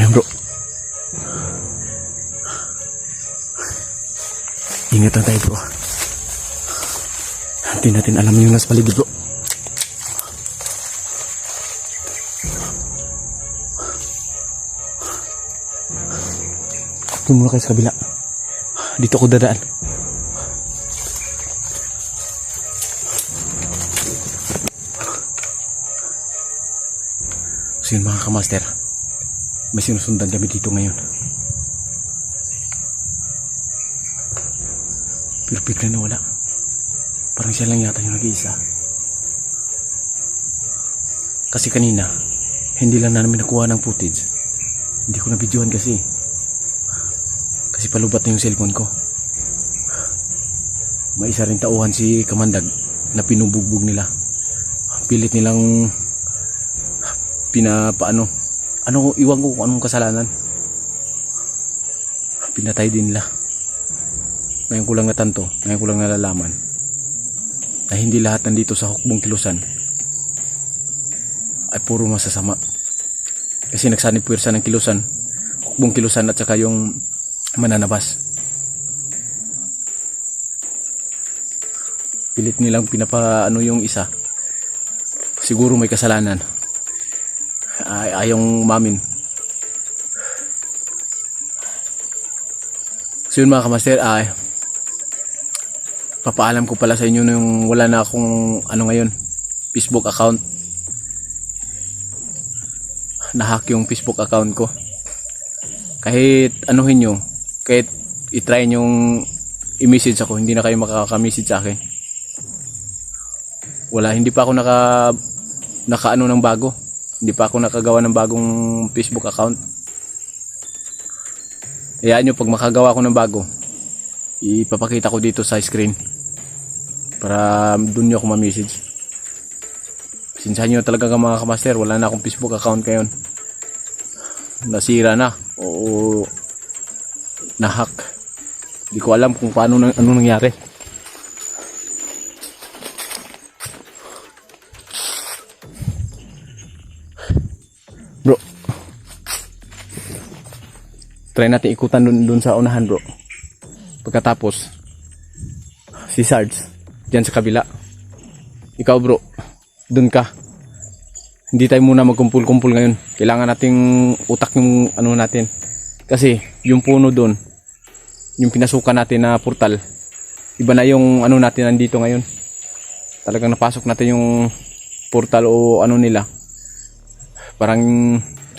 lang bro. Ingat lang tayo bro. Hindi natin alam yung nasa paligid bro. Doon muna kayo sa kabila. Dito ako dadaan. So yun mga kamaster, may sinusundan kami dito ngayon. Pero bigla na wala. Parang siya lang yata yung nag-iisa. Kasi kanina hindi lang namin nakuha ng footage. Hindi ko na videohan kasi palubat na yung cellphone ko. May isa rin tauhan si Kamandag na pinubugbog nila. Pilit nilang pinapaano. Iwan ko kung anong kasalanan. Pinatay din nila. Ngayon ko lang natanto, ngayon ko lang nalalaman na hindi lahat nandito sa Hukbong Kilusan ay puro masasama. Kasi nagsanib puwersa ng Kilusan, Hukbong Kilusan at saka yung Mananabas. Pilit nilang pinapaano yung isa. Siguro may kasalanan. Ayong mamin. So yun mga kamaster, papaalam ko pala sa inyo nung wala na akong ngayon, Facebook account. Nahack yung Facebook account ko. Kahit anuhin nyo, kahit itry nyong i-message ako, hindi na kayo makaka-message sa akin. Hindi pa ako nakaano ng bago. Hindi pa ako nakagawa ng bagong Facebook account. Hayaan nyo, pag makagawa ako ng bago, ipapakita ko dito sa screen para dun nyo ako ma-message. Sinsahan nyo talaga mga kamaster, wala na akong Facebook account ngayon. Nasira na o nahack. Hindi ko alam kung paano ano nangyari. Bro, try natin ikutan dun sa unahan bro. Pagkatapos si Sarge dyan sa kabila. Ikaw bro, dun ka. Hindi tayo muna magkumpul-kumpul ngayon. Kailangan nating utak yung natin. Kasi yung puno doon, yung pinasukan natin na portal, iba na yung natin nandito ngayon. Talagang napasok natin yung portal o nila. Parang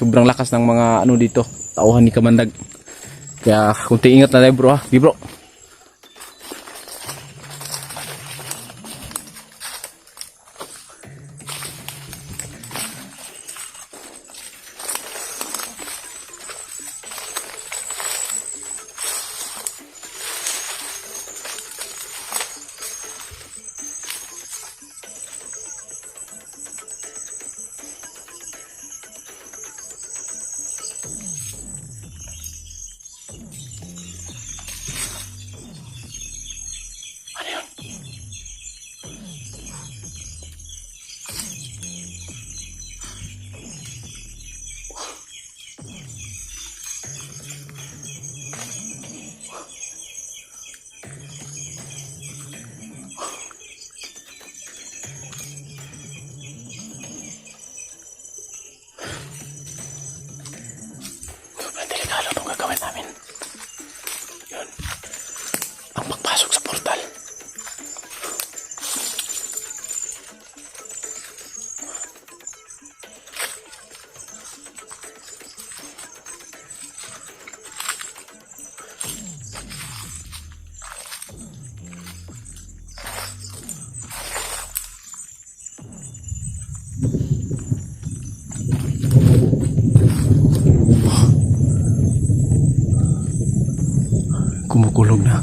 sobrang lakas ng mga dito, tauhan ni Kamandag. Kaya kunti ingat na tayo bro ha. Di bro. Kumukulog na.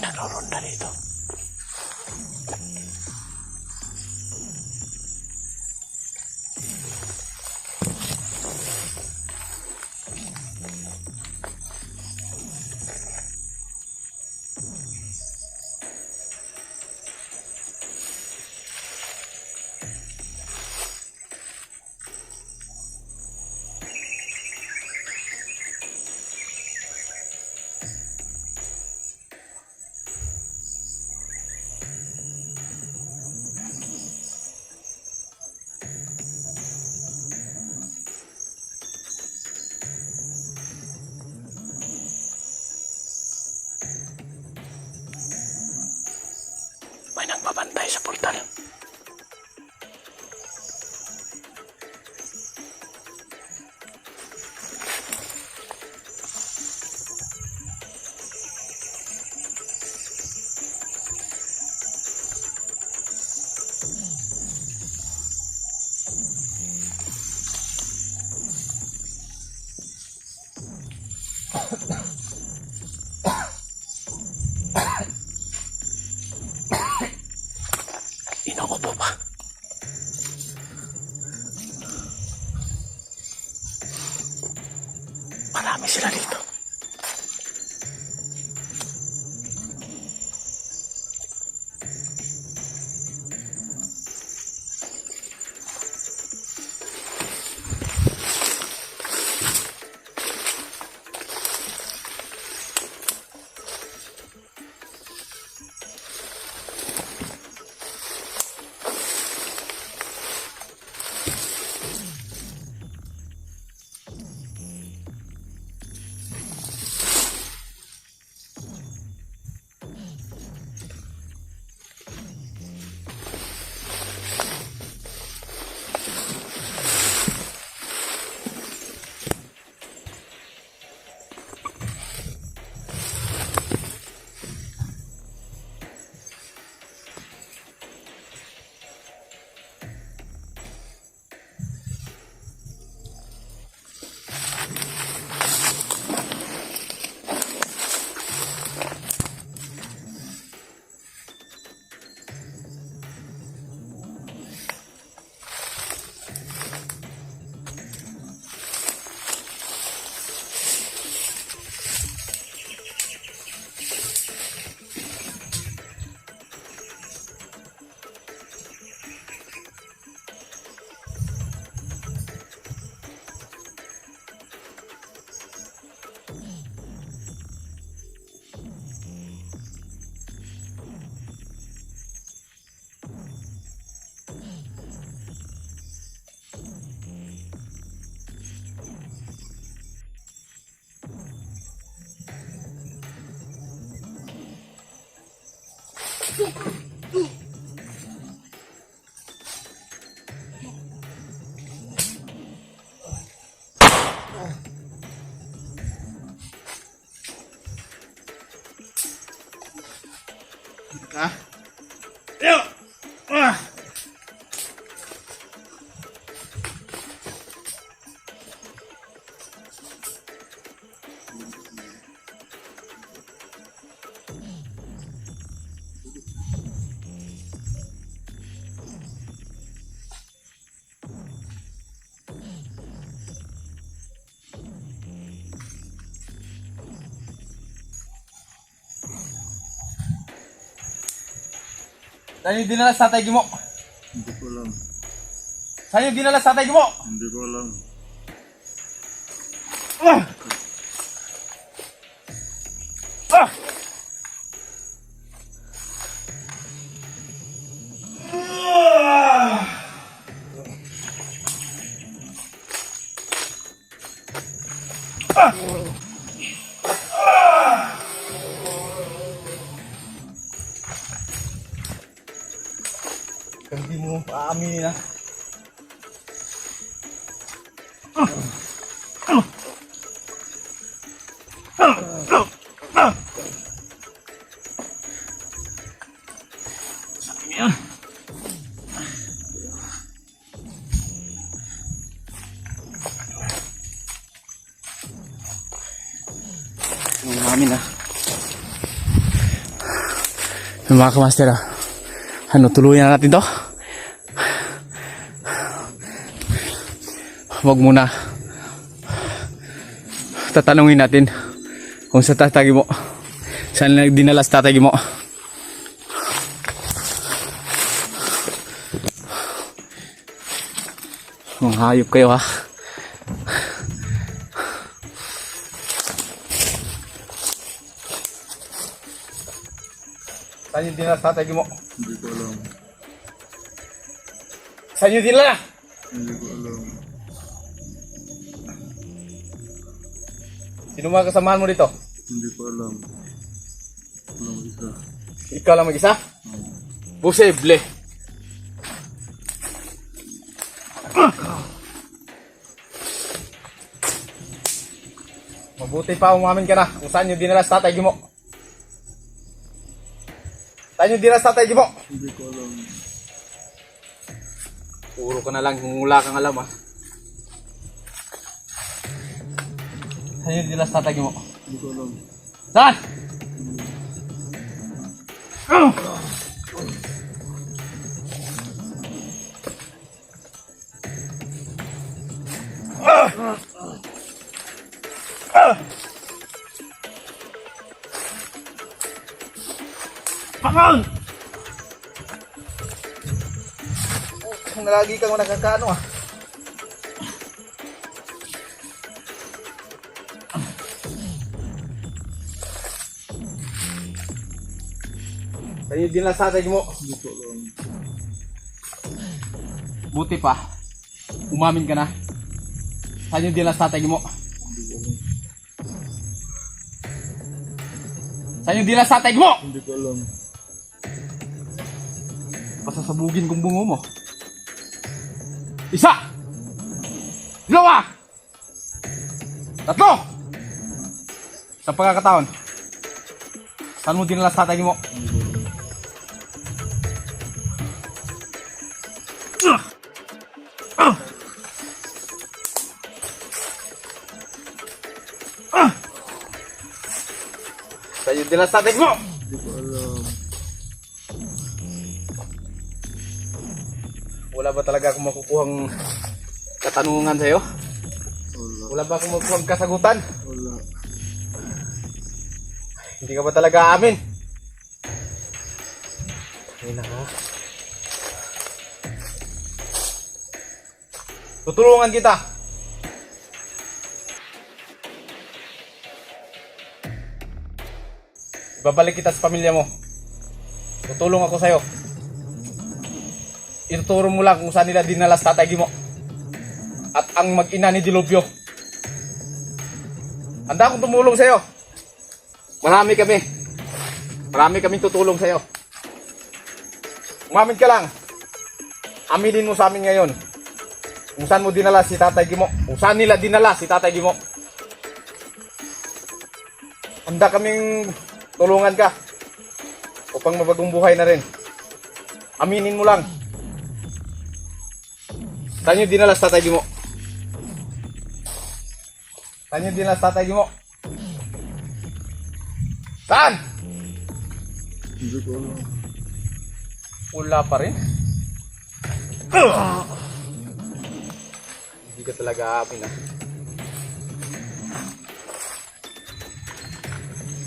May nagro-ronda dito. May nagbabantay sa portal. Inuubo pa. Marami sila dito. Ah. Yo. Ah. Saan yung dinala sa tatay mo? Hindi ko alam. Saan yung dinala sa tatay mo? Hindi ko alam. Ah! Ah! Hindi mo paaminin na. Sabi mo yan. Ang namin ah. Mga kamaster, ano, tuluyan na natin to. Huwag muna. Tatanungin natin kung sa tatagi mo. Saan na dinala sa tatagi mo? Mga hayop kayo ha. Saan yung dinala sa tatagi mo? Hindi ko alam. Saan yung dinala? Hindi ko alam. Sino mga kasamahan mo dito? Hindi ko alam. Walang isa. Ikaw lang mag-isa? Posible. Mabuti pa umamin ka na kung saan yung dinala sa tatay mo. Saan yung dinala sa tatay mo? Hindi ko alam. Puro ka na lang kung wala kang alam ha. Saan yung dinala sa tatay mo? Hindi ko alam. Saan? Pakon! Oh, nalagi kang nakakaano ah. Sa'yo din lang sa tatay mo. Hindi ko alam. Buti pa. Umamin ka na. Sa'yo din lang sa tatay mo. Hindi ko alam. Sa'yo din lang sa tatay mo. Hindi ko alam. Pasasabugin kong bungo mo. Isa! Dalawa! Tatlo! Sa pagkakataon. Saan mo dinala sa tatay mo? Sa'yo dinala sa tatay mo! Hindi ko alam. Wala ba talaga akong makukuhang katanungan sa'yo? Wala. Wala ba akong makukuhang kasagutan? Wala. Hindi ka ba talaga amin? Ay naka. Tutulungan kita. Ibabalik kita sa pamilya mo. Tutulong ako sa'yo. Ituturo mo lang kung saan nila dinala sa tatay mo. At ang mag-ina ni Dilobyo. Handa akong tumulong sa'yo. Marami kami. Marami kaming tutulong sa'yo. Umamin ka lang. Aminin mo sa amin ngayon. Kung saan mo dinala si tatay mo. Kung saan nila dinala si tatay mo. Handa kaming tulungan ka. Upang mabagong buhay na rin. Aminin mo lang. Saan nyo dinala sa tatay mo? Saan nyo dinala sa tatay mo? Saan? Hindi ko alam. Wala pa rin. Hindi ka talaga amin ah.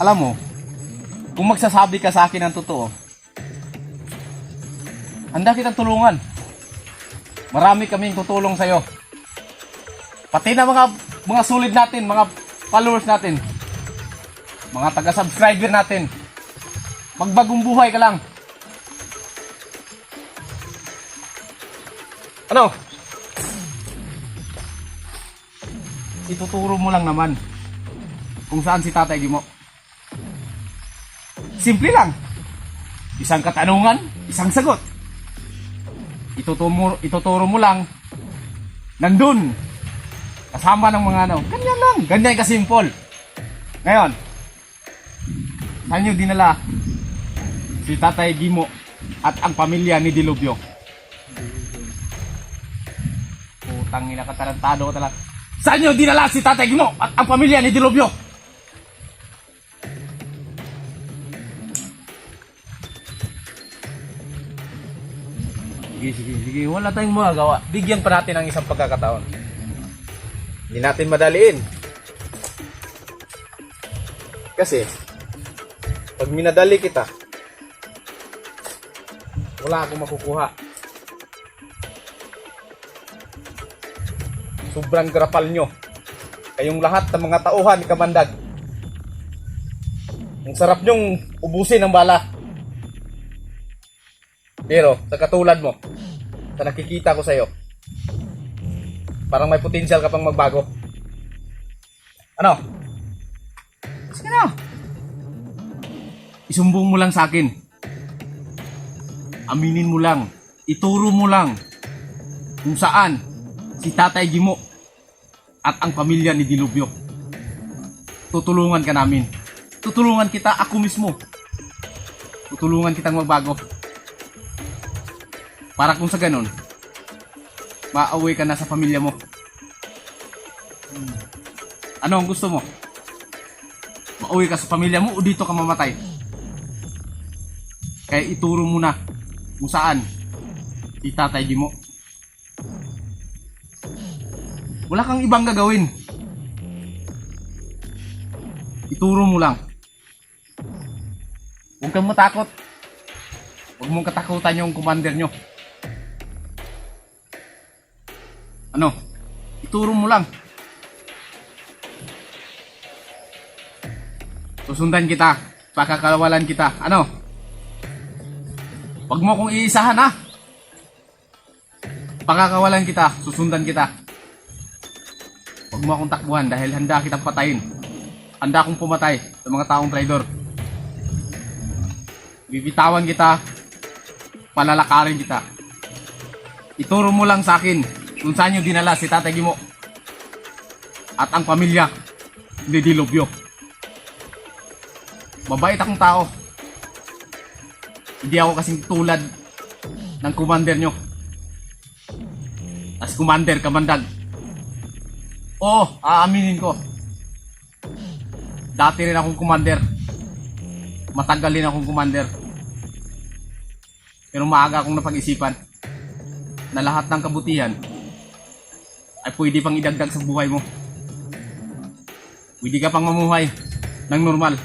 Alam mo, kung magsasabi ka sa akin ng totoo, handa kitang tulungan. Marami kaming tutulong sa'yo. Pati na mga sulit natin, mga followers natin, mga taga-subscriber natin. Magbagong buhay ka lang. Ano? Ituturo mo lang naman kung saan si tatay mo. Simple lang. Isang katanungan, isang sagot. Ituturo mo lang nandun. Kasama ng mga ano. Ganyan lang. Ganyan ka-simple. Ngayon, saan nyo dinala si Tatay Gimo at ang pamilya ni Dilobyo? Putang ina ka, tarantado ka talaga. Saan nyo dinala si Tatay Gimo at ang pamilya ni Dilobyo? Sige. Wala tayong magagawa. Bigyan pa natin ng isang pagkakataon. Hindi natin madaliin. Kasi, pag minadali kita, wala akong makukuha. Sobrang grapal nyo. Kayong lahat ng mga tauhan ni Kamandag. Ang sarap nyong ubusin ng bala. Pero, sa katulad mo, sa nakikita ko sa'yo, parang may potensyal ka pang magbago. Ano? Sige na. Isumbong mo lang sa akin. Aminin mo lang. Ituro mo lang kung saan si Tatay Gimo at ang pamilya ni Dilubyo. Tutulungan ka namin. Tutulungan kita, ako mismo. Tutulungan kitang magbago. Para kung sa ganun, maaaway ka na sa pamilya mo. Ano ang gusto mo? Maaaway ka sa pamilya mo o dito ka mamatay? Kaya ituro mo na kung saan si Tatay Gimo. Wala kang ibang gagawin. Ituro mo lang. Huwag kang matakot. Huwag mong katakutan yung commander nyo. Ano? Ituro mo lang. Susundan kita. Pakakawalan kita. Ano? Huwag mo kong iisahan, ha? Pakakawalan kita. Susundan kita. Huwag mo akong takbuhan dahil handa kitang patayin. Handa akong pumatay sa mga taong traidor. Bibitawan kita. Palalakarin kita. Ituro mo lang sa akin kung saan yung dinala si Tatay Gimo at ang pamilya ni Dilubyo. Mabait akong tao. Hindi ako kasing tulad ng commander nyo. As commander, Kamandag. Oo, aaminin ko. Dati rin akong commander. Matagal din akong commander. Pero maaga akong napag-isipan na lahat ng kabutihan ay pwede pang idagdag sa buhay mo. Pwede ka pang mamuhay ng normal.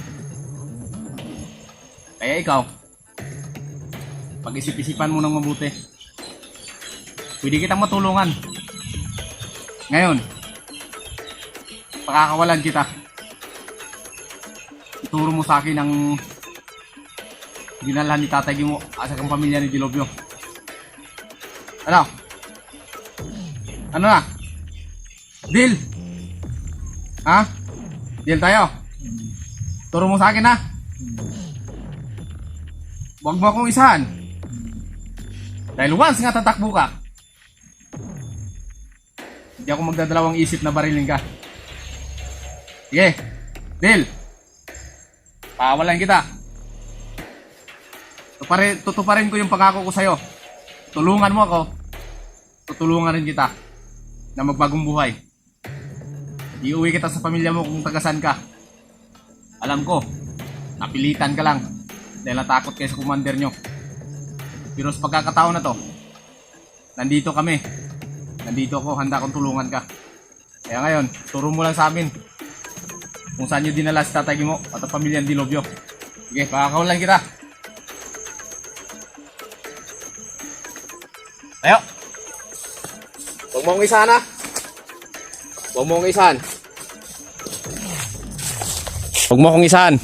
Kaya ikaw, pag-isip-isipan mo ng mabuti. Pwede kitang matulungan. Ngayon, pakakawalan kita. Ituro mo sa akin ang dinala ni Tatay Gimo at ang pamilya ni Dilubyo. Ano? Ano na? Deal? Ha? Deal tayo? Turo mo sa akin, ha? Huwag mo akong isahan. Dahil once nga tatakbo ka, hindi ako magdadalawang isip na barilin ka. Sige, deal. Pawalan kita. Tutuparin ko yung pangako ko sa'yo. Tulungan mo ako. Tutulungan rin kita na magbagong buhay. Iuwi kita sa pamilya mo kung tagasan ka. Alam ko, napilitan ka lang dahil natakot kayo sa commander nyo. Pero sa pagkakataon na to, nandito kami. Nandito ako, handa akong tulungan ka. Kaya ngayon, turo mo lang sa amin kung saan nyo dinala si Tatay Gimo at ang pamilya ng Dilubyo. Sige, pakakawalan kita. Tayo! Huwag mo akong isahan, ha? Huwag mo akong isahan. Huwag mo akong isahan.